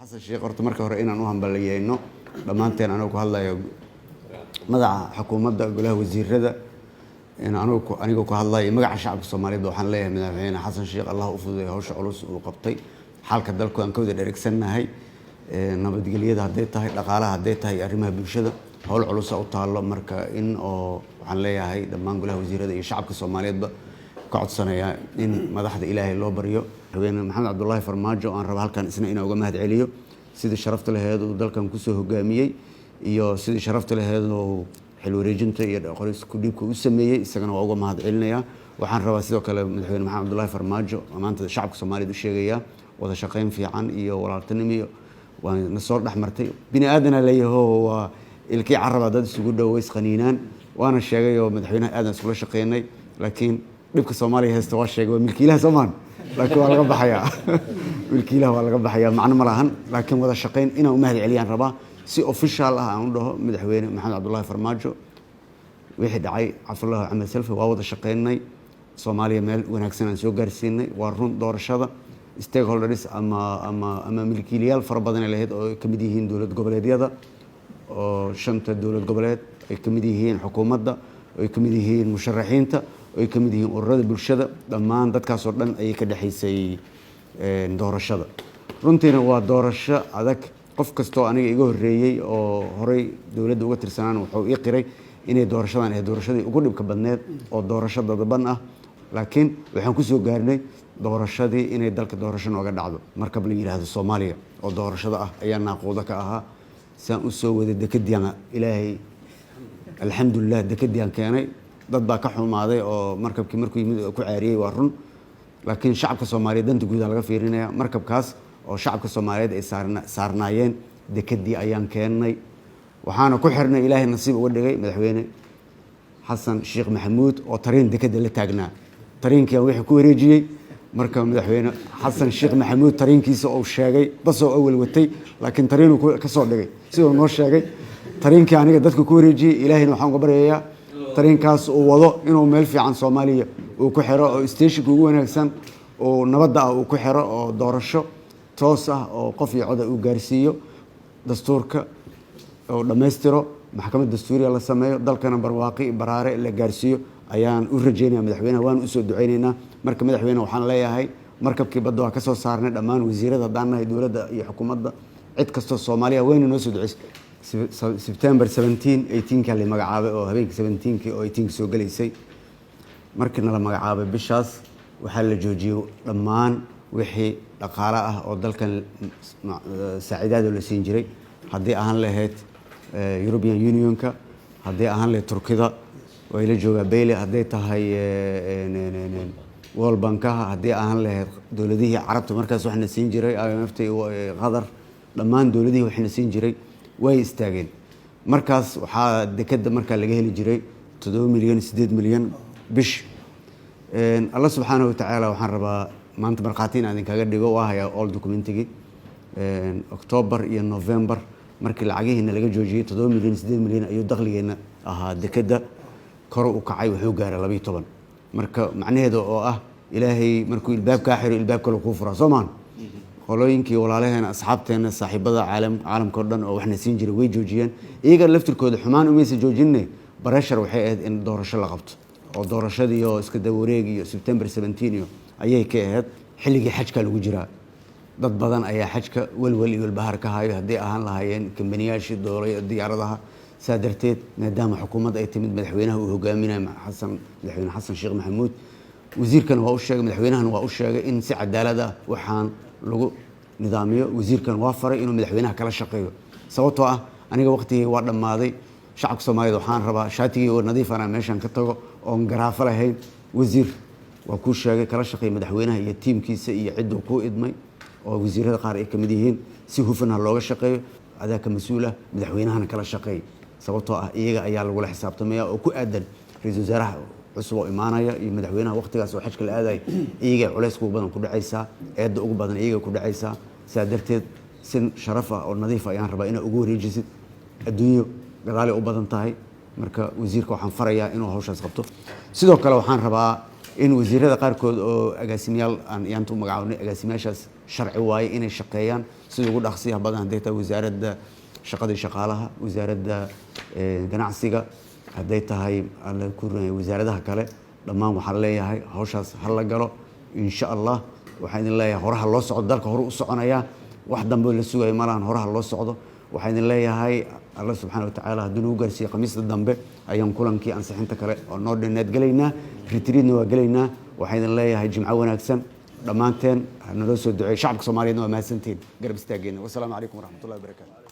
xasan sheekh horta marka hore inaan u hambalyeeyno dhammaanteen anoo ku hadlayo madaxa xukuumadda golaha wasiirada anigoo ku hadlayo magaca shacabka Soomaaliyeed waxaan leeyahay madaxweyne xasan sheekh Allah u fududeeyo hawsha culus uu qabtay xalka dalku aan ka wada dheregsannahay nabadgelyada hadday tahay dhaqaalaha hadday tahay arrimaha bulshada hawl culus u taalo marka in oo waxaan leeyahay dhammaan golaha wasiirada iyo shacabka Soomaaliyeedba ka codsanaya in madaxda Ilaahay loo baryo Madaxweyne Maxamed Cabdullaahi Farmaajo aan rabo halkan isna inaan uga mahad celiyo sidii sharafta lahayd uu dalkan ku soo hogaamiyay iyo sidii sharafta lahayd oo xil wareejinta iyo qoris ku dhibka u sameeyay isagana waa uga mahad celinaya waxaan rabaa sidoo kale Madaxweyne Maxamed Cabdullaahi Farmaajo maanta shacabka Soomaaliyeed u sheegaya wada shaqayn fiican iyo walaaltinimo waan soo dhaxmartay bini aadana leeyahay waa ilkii carraba dad isugu dhaweys qaniinaan waana sheegay oo madaxweynaha aadan isula shaqeynay laakiin dhibka Soomaaliya haysta waa sheegay waa milkiilaha Soomaan laakiin waa laga baxayaa milkiilaha waa laga baxayaa macna ma lahan laakiin wada shaqeyn inaan u mahad celiyaan rabaa si official ah aan u dhaho madaxweyne Maxamed Cabdullaahi Farmaajo wixii dhacay Cabdullaahi Axmed Salfi waa wada shaqeynay Soomaaliya meel wanaagsan aan soo gaarsiinay waa run doorashada stakeholders ama milkiilayaal fara badan ay lahayd oo ka mid yihiin dawlad goboleedyada oo shanta dawlad goboleed ay ka mid yihiin xukuumadda ay ka mid yihiin musharaxiinta ay ka mid yihiin ururada bulshada dhammaan dadkaas oo dhan ay ka dhaxaysay doorashada runtiina waa doorasho adag qof kastoo aniga iga horeeyay oo horay dawladda uga tirsanaan wuxuu ii qiray inay doorashadan ay doorashadii ugu dhibka badneed oo doorasho dadban ah laakiin waxaan ku soo gaarnay doorashadii inay dalka doorasho nooga dhacdo marka la yiraahdo Soomaaliya oo doorashada ah ayaa naaqooda ka ahaa saan u soo wada dekadiina ilaahay alxamdulillah dekadiyan keenay dad baa ka xumaaday oo markabkii markuu yimid ku caariyay waa run laakiin shacabka Soomaaliyeed danta guud laga fiirinaya markabkaas oo shacabka Soomaaliyeed ay saarnaayeen dekadii ayaan keenay waxaana ku xirnay ilaahay nasiib uga dhigay madaxweyne xasan sheekh maxamuud oo tareen dekada la taagnaa tareenkii wixii ku wareejiyay marka madaxweyne xasan sheekh maxamuud tareenkiisa oo sheegay basoo awal watay laakiin tareenu ka soo dhigay sidoo noo sheegay tareenkii aniga dadka ku wareejiyay ilaahayna waxaan uga baryayaa tareenkaas uu wado inuu meel fiican Soomaaliya uu ku xiro oo station-ka ugu wanaagsan oo nabadda ah uu ku xiro oo doorasho toos ah oo qof iyo cod uu gaarsiiyo dastuurka oo dhameystiro maxkamad dastuuriga la sameeyo dalkana barwaaqi baraare la gaarsiiyo ayaan u rajeynayaa madaxweynaha waan u soo duceynaynaa marka madaxweynaha waxaan leeyahay markabkii badda waa ka soo saarnay dhammaan wasiirada haddaan nahay dawladda iyo xukuumadda cid kastoo Soomaaliya wayna noo soo duceysay September 17 18 la magacaabay oo habeenkii 17 oo 18 soo galeysay markii la magacaabay bishaas waxaa la joojiyay dhammaan wixii dhaqaale ah oo dalkan saaciidada la siin jiray haddii ahaan lahayd European Unionka haddii ahaan lahayd Turkida way la joogaa Bailey hadday tahay World Bankaha haddii ahaan lahayd dawladihii Carabta markaas waxna siin jiray IMF iyo Qatar dhammaan dawladihii waxna siin jiray way istaageen markaas waxaa dekada markaa laga heli jiray 7 milyan 8 milyan bish Allah subhanahu wa ta'ala waxaan rabaa maanta marqaatiin aan kaga dhigo waa haya all documentigi October iyo November markii lacagihiina laga joojiyay 7 milyan 8 milyan ayuu dakhligeena ahaa dekada kor u kacay wuxuu gaaray 12 marka macnaheedu oo ah ilaahay markuu ilbaabka xiro ilbaabka lagu furo Soomaan qolooyinkii walaalaheena asxaabteena saaxiibada caalamka dhan oo waxna siin jiray way joojiyeen iyaga laftirkooda xumaan uma sii joojinay barashar waxay ahayd in doorasho la qabto oo doorashadii oo iska dawareeg iyo September 17 ayay ka ahayd xilligii xajka lagu jiraa dad badan ayaa xajka walwal iyo bahar ka hayo hadii ahaan lahaayeen kambaniyashii diyaaradaha saadarteed maadaama xukuumadda ay timid madaxweynaha uu hogaaminayo madaxweyne xasan sheekh maxamuud wasiirkan waa u sheegay madaxweynahan waa u sheegay in si cadaalad ah waxaan lagu nidaamiyo wasiirkan waa faray inuu madaxweynaha kala shaqeeyo sababtoo ah aniga waqtigii waa dhamaaday shacabka Soomaaliyeed waxaan rabaa shaatigii oo nadiif ah meeshan ka tago oo garaafo lahayn wasiir waa ku sheegay kala shaqeey madaxweynaha iyo tiimkiisa iyo cid uu ku idmay oo wasiirada qaar ay kamid yihiin si hufan looga shaqeeyo adaa ka mas'uula madaxweynahana kala shaqeey sababtoo ah iyaga ayaa lagu la xisaabtamaya oo ku aadan ra'iisul wasaaraha cusub oo imaanaya iyo madaxweynaha waqtigaas oo xajka la aaday iyaga culays ugu badan ku dhacaysa eedda ugu badan iyaga ku dhacaysa saadarteed sin sharaf ah oo nadiif ah ayaan rabaa inaa ugu wareejisid adduunyo gadaal u badan tahay marka wasiirka waxaan farayaa inuu hawshaas qabto sidoo kale waxaan rabaa in wasiirada qaarkood oo agaasimayaal aan iyaantu magacaabnay agaasimayaashaas sharci waaye inay shaqeeyaan sida ugu dhaqsiyaha badan hadday tahay wasaaradda shaqada iyo shaqaalaha wasaaradda ganacsiga hadday tahay wasaaradaha kale dhammaan waxaan leeyahay hawshaas ha la galo insha allah waxaan idin leeyahay horaha loo socdo dalka hore u soconaya wax dambe la sugayo malahan horaha loo socdo waxaan idin leeyahay alla subxaana watacaala hadduu nagu gaarsiiyo khamiista dambe ayaan kulankii ansixinta kale oo noo dhinneed gelaynaa ritriidna waa gelaynaa waxaan idin leeyahay jimco wanaagsan dhammaanteen naloo soo duceey shacabka soomaaliyeedna waa mahadsantihiin garab istaageenna wasalaamu calaykum waraxmatullahi wabarakaatu